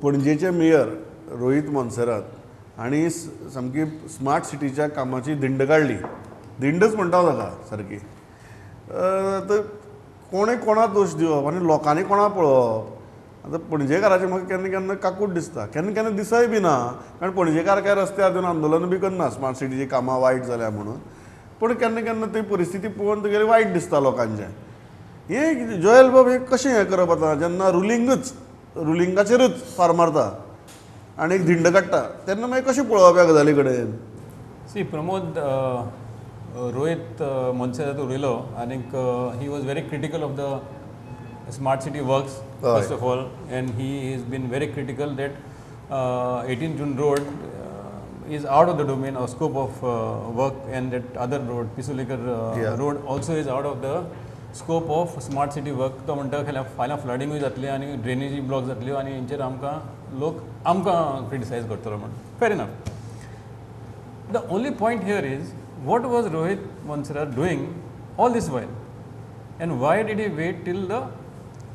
पणजेचे mayor Rohit Monserrate हांणी सामकी smart सिटीच्या कामाची दिंड काडली. दिंडच म्हणटा ताका सारकी. तर कोणें कोणा दोश दिवप आनी लोकांनी कोणा पळोवप. आतां पणजेकाराचें म्हाका केन्ना केन्ना काकूट दिसता, केन्ना केन्ना दिसय बी ना, कारण पणजेकार काय रस्त्यार येवन आंदोलन बी करना स्मार्ट सिटीची कामां वायट जाल्या म्हणून. पूण केन्ना केन्ना ती परिस्थिती पळोवन तुगेलें वायट दिसता लोकांचें. हें जोयल बाब हें कशें हें करप आतां जेन्ना रुलिंगाचेरूच फार मारता आनी एक धिंड काडटा तेन्ना मागीर कशें पळोवप ह्या गजाली कडेन. सी प्रमोद, रोहित मोन्सेरात उलयलो आनीक he was very critical of the smart city works first of all, and he is been very critical that 18 June road is out of the domain or scope of work, and that other road, Pisulekar road, also is out of the scope of smart city work. तो म्हणटा फाल्यां फ्लडिंगूय जातलें आनी ड्रेनेजी block जातल्यो आनी हेंचेर लोक आमकां criticise करतलो म्हणून. Fair enough. The only point here is what was Rohit Monserrate doing all this while, and why did he wait till the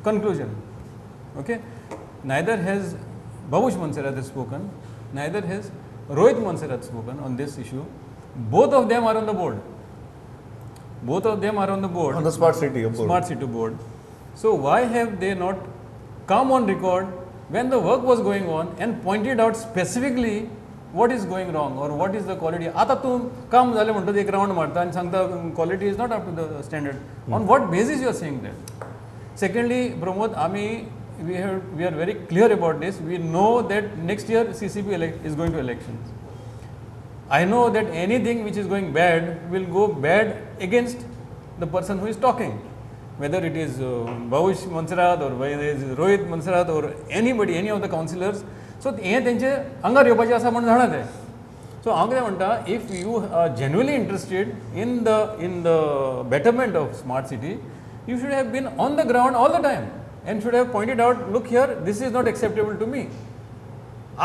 conclusion? Okay, neither has Babush Monserrate has spoken, neither has Rohit Monserrate spoken on this issue. Both of them are on the board. Both of them are on the board. On the smart city board. Smart city board. So why have they not come on record when the work was going on and pointed out specifically what is going wrong or what is the quality? आता तूं काम जालें म्हणटा एक round मारता आनी सांगता quality is not up to the standard. On what basis you are saying that? Secondly, Pramod, we are very clear about this. We know that next year CCP is going to elections. I know that anything which is going bad will go bad against the person who is talking, whether it is Babush Moन्सेरात or whether it is Rohit Moन्सेरात or anybody, any of the councillors. So हे तेंचे आंगार येवपाचें आसा म्हणून जाणा ते. So हांव कितें म्हणटा, if you are genuinely interested in the betterment of smart city, you should have been on the ground all the time and should have pointed out, look here, this is not acceptable to me.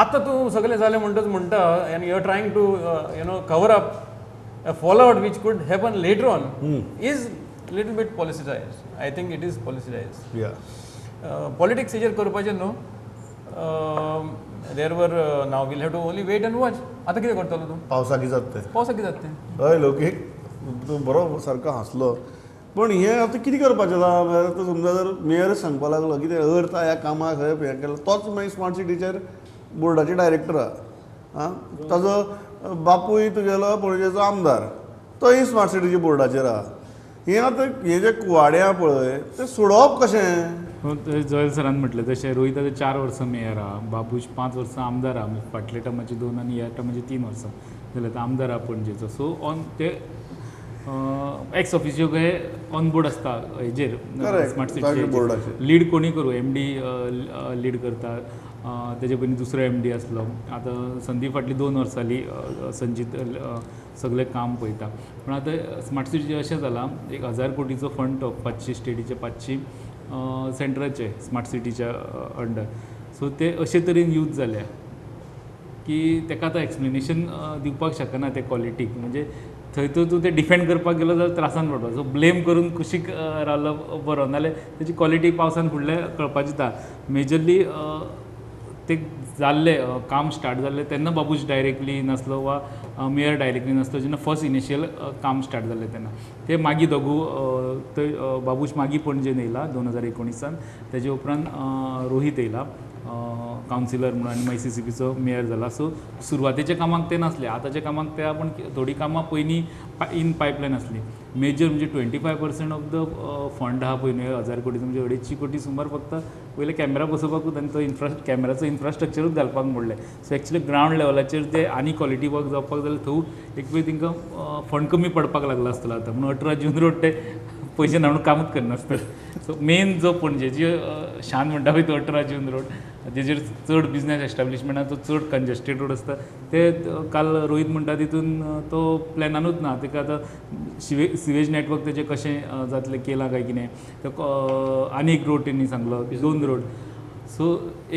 आता तूं सगळें जालें म्हणटा and you are trying to cover up a fallout which could happen later on is little bit politicized. I think it is politicized. Politics हेजेर करपाचें न्हू. There were now we'll have to only wait and watch. आता कितें करतलो तूं? पावसा कितें जाता तें? पावसा कितें जाता तें? हय लौकीक, तूं बरो सारको हांसलो. पण हें आतां कितें करपाचें आतां समजा जर मेयरच सांगपा लागलो कितें अर्थ ह्या कामाक हें केलें, तोच मागीर स्मार्ट सिटीचेर बोर्डाचे डायरेक्टर आहा, ताजो बापूय तुगेलो पणजेचो आमदार, तोय स्मार्ट सिटीच्या बोर्डाचेर आहा. हें आतां हें जें कुवाडें आहा पळय तें सोडोवप कशें? जोयल सरान म्हटलें तशें रोहित आतां 4 वर्सां मेयर आहा, बाबूश 5 वर्सां आमदार आहा, फाटल्या टर्माची 2 आनी ह्या टर्माची 3 वर्सां जाल्यार आमदार आहा पणजेचो. सो ऑन ते एक्स ऑफिशियो हे ऑन बोर्ड आसता हेजेर स्मार्ट सिटी लीड कोणी करूं, MD लीड करता. तेजे पयलीं दुसरो MD आसलो. आतां संदीप फाटली 2 वर्सां जाली संजीत सगळें काम पळयता. पूण आतां स्मार्ट सिटीचें अशें जालां, 1000 कोटीचो फंड तो 500 स्टेटीचे 500 सेंटराचे स्मार्ट सिटीच्या अंडर. सो ते अशे तरेन यूज जाल्या की तेका आतां एक्सप्लेनेशन दिवपाक शकना ते क्वॉलिटीक. म्हणजे थंय तूं ते डिफेंड करपाक गेलो जाल्यार त्रासान पडटा. सो ब्लेम करून कुशीक रावलो बरो, नाल्यार तेजी क्वॉलिटी पावसान फुडले कळपाची येता. मेजरली ते जाल्लें काम स्टार्ट जाल्लें तेन्ना बाबूश डायरेक्टली नासलो वा मेयर डायरेक्टली नासलो, जेन्ना फर्स्ट इनिशियल काम स्टार्ट जाल्लें तेन्ना. ते मागीर दोगू थंय बाबूश मागीर पणजेन येयला 2019. तेजे उपरांत रोहीत येयला कावन्सिलर म्हणून आनी मागीर CCPचो मेयर जाला. सो सुरवातेच्या कामाक ते नासले, आतांच्या कामाक ते पण थोडी कामां पयलीं इन पायपलायन आसली. मेजर म्हणजे 25% ऑफ द फंड आहा पळय न्हय 1000 कोटीचो, म्हणजे 250 कोटी सुमार फक्त पयले कॅमेरा बसोवपाकूच आनी तो कॅमेराचो इन्फ्रास्ट्रक्चरूच घालपाक मोडलें. सो एक्चुली ग्रावंड लेवलाचेर ते आनी क्वॉलिटी वर्क जावपाक जाल्यार थंय एक वेळ तांकां फंड कमी पडपाक लागलो आसतलो. आतां म्हणून 18 जून रोड ते पयशे नाडून कामूच करनासतले. सो मेन जो पणजेची शान म्हणटा पळय तो 18 जून रोड, तेजेर चड बिजनेस एस्टाब्लिशमेंटाचो चड कंजेस्टेड रोड आसता. ते काल रोहीत म्हणटा तितून तो प्लॅनानूच ना. ताका आतां सिवेज नेटवर्क तेजें कशें जातलें केलां काय कितें, तो आनी एक रोड तेणी सांगलो, 2 रोड. सो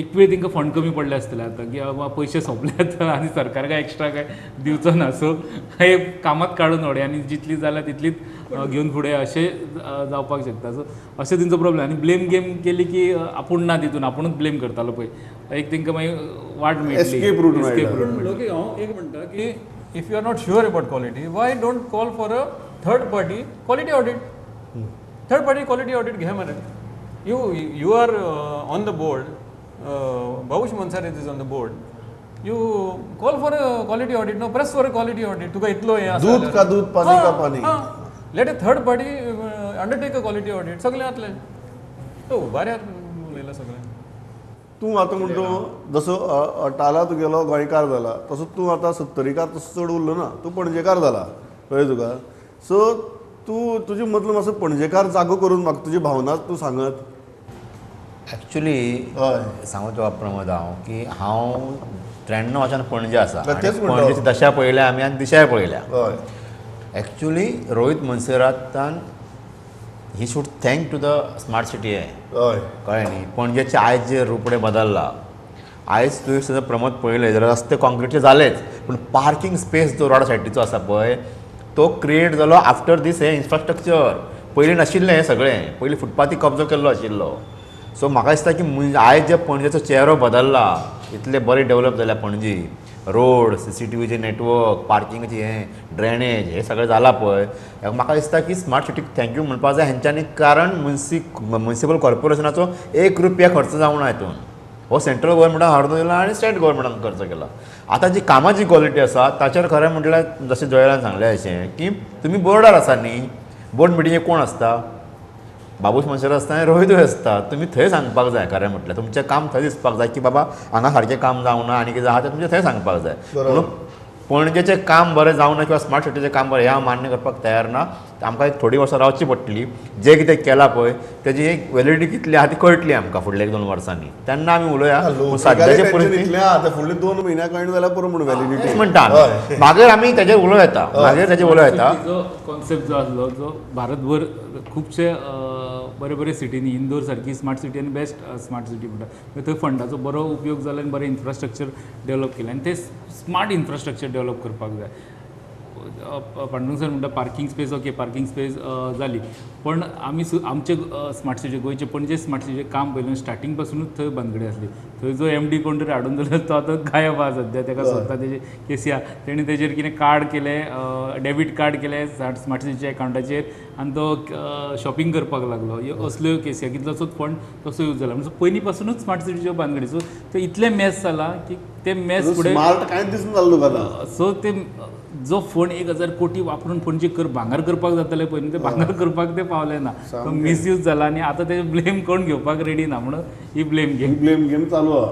एक वेळ तांकां फंड कमी पडले आसतले आतां की बाबा पयशे सोंपले आतां आनी सरकार काय एक्स्ट्रा काय दिवचो ना सो हे कामात काडून उडय आनी जितली जाल्या तितलीच घेवन फुडें अशें जावपाक शकता सो अशें तेंचो प्रॉब्लेम आनी ब्लेम गेम केली की आपूण ना तितून आपुणूच ब्लेम करतालो पळय एक तांकां मागीर वाट मेळटली Escape route Escape मेळटा. route पण मेळटली. लोकी हांव एक म्हणटा की if you are not sure about quality why don't call for a third party quality audit third party quality audit घे मरे you are on the board Babush Monserrate is on the board you call for a quality audit no press for a quality audit तुका इतलो हे आसा दूध का दूध, पानी का पानी. Let a third party undertake a quality audit सगळें जातलें तो भाऱ्यार उलयलां सगळें तूं आतां म्हणटो जसो अटाला तुगेलो गोंयकार जाला तसो तूं आतां सत्तरीकार तसो चड उरलो ना तूं पणजेकार जाला कळ्ळें तुका सो तूं तुजे मदलो मातसो पणजेकार जागो करून म्हाका तुजी भावना तूं सांगत. एक्चुली हय. सांगू तुका प्रमोद हांव की हांव 93 वर्सान पणजे आसा तेच आनी म्हणटा. पणजेची दशा पळयल्या आमी आनी दिशाय पळयल्या हय एक्चुली रोहित मनसेरातान he should thank to the smart city आहे हय कळ्ळें न्ही पणजेचे आयज जे रुपडे बदलला आयज तुवें सुद्दां प्रमोद पळयलें जाल्यार रस्ते कॉन्क्रीटचे जालेच पूण पार्किंग स्पेस जो रोडा सायडीचो आसा पळय तो क्रिएट जालो आफ्टर दीस हे इन्फ्रास्ट्रक्चर पयलीं नाशिल्लें हें सगळें पयलीं फुटपाथी कब्जो केल्लो आशिल्लो सो म्हाका दिसता की आयज जे पणजेचो चेहरो बदलला इतले बरें डेवलप जाल्या पणजी रोड CCTVचे नेटवर्क पार्किंगाची हें ड्रेनेज हे सगळें जाला पळय म्हाका दिसता की स्मार्ट सिटीक थँक्यू म्हणपाक जाय हेंच्यांनी कारण म्युनिसिपल कॉर्पोरेशनाचो ₹1 खर्च जावं ना हितून हो सेंट्रल गव्हर्मेंटान हाडून दिला आनी स्टेट गव्हर्मेंटान खर्च केला आतां जी कामाची क्वॉलिटी आसा ताचेर खरें म्हटल्यार जशें जयलान सांगलें अशें की तुमी बोर्डार आसा न्ही बोर्ड मिटिंगेक कोण आसता बाबूश मनशार आसता आनी रोहितूय आसता तुमी थंय सांगपाक जाय खरें म्हटल्यार तुमचें काम थंय दिसपाक जाय की बाबा हांगा सारकें काम जावं ना आनी कितें आहा तें तुमचें थंय सांगपाक जाय बरोबर. म्हणून पणजेचें काम बरें जावं ना किंवा स्मार्ट सिटीचें काम बरें हें हांव मान्य करपाक तयार ना आमकां एक थोडीं वर्सां रावची पडटलीं जें कितें केलां पळय तेजी एक वॅलिडिटी कितली आहा ती कळटली आमकां फुडल्या 1-2 वर्सांनी तेन्ना आमी उलोवया पूण सद्याचे परिस्थितींत इतलें आतां फुडले 2 म्हयन्याक कळना जाल्यार पुरो म्हणून वॅलिडिटी तेच म्हणटा हांव. मागीर आमी तेजेर उलोवं येता मागीर तेजेर उलोवं येता जो कॉन्सेप्ट जो आसलो जो भारतभर खुबशे बरे बरे सिटीनी इंदोर सारकी स्मार्ट सिटी आनी बेस्ट स्मार्ट सिटी म्हणटा थंय फंडाचो बरो उपयोग जालो आनी बरें इन्फ्रास्ट्रक्चर डेवलप केलें आनी ते स्मार्ट इन्फ्रास्ट्रक्चर डेवलप करपाक जाय पांडुरंग सर म्हणटा parking space okay parking space जाली पण आमी आमचे स्मार्ट सिटी गोंयचे पणजे स्मार्ट सिटीचें काम पयलें स्टार्टींग पासूनच थंय भानगडी आसली थंय जो MD कोण तरी हाडून दिलो तो आतां गायब आहा सद्या ताका स्वता तेजे केसी आहा तेणी तेजेर कितें कार्ड केलें डेबीट कार्ड केलें स्मार्ट सिटीच्या एकावंटाचेर आनी तो शॉपिंग करपाक लागलो असल्यो केसी कितलोसोच फंड तसो यूज जाला म्हणजे पयलीं पासूनच स्मार्ट सिटीच्यो भानगडी सो ते इतलें मॅस जाला की ते मॅस फुडें स्मार्ट कांयच दिसना जालो तुका आतां सो ते जो फंड 1000 कोटी वापरून पणजे भांगर करपाक जाताले पळय ते भांगर करपाक ते पावले ना तो मिसयूज जाला आनी आतां ते ब्लेम कोण घेवपाक रेडी ना म्हणून ही ब्लेम गेम ब्लेम गेम चालू आहा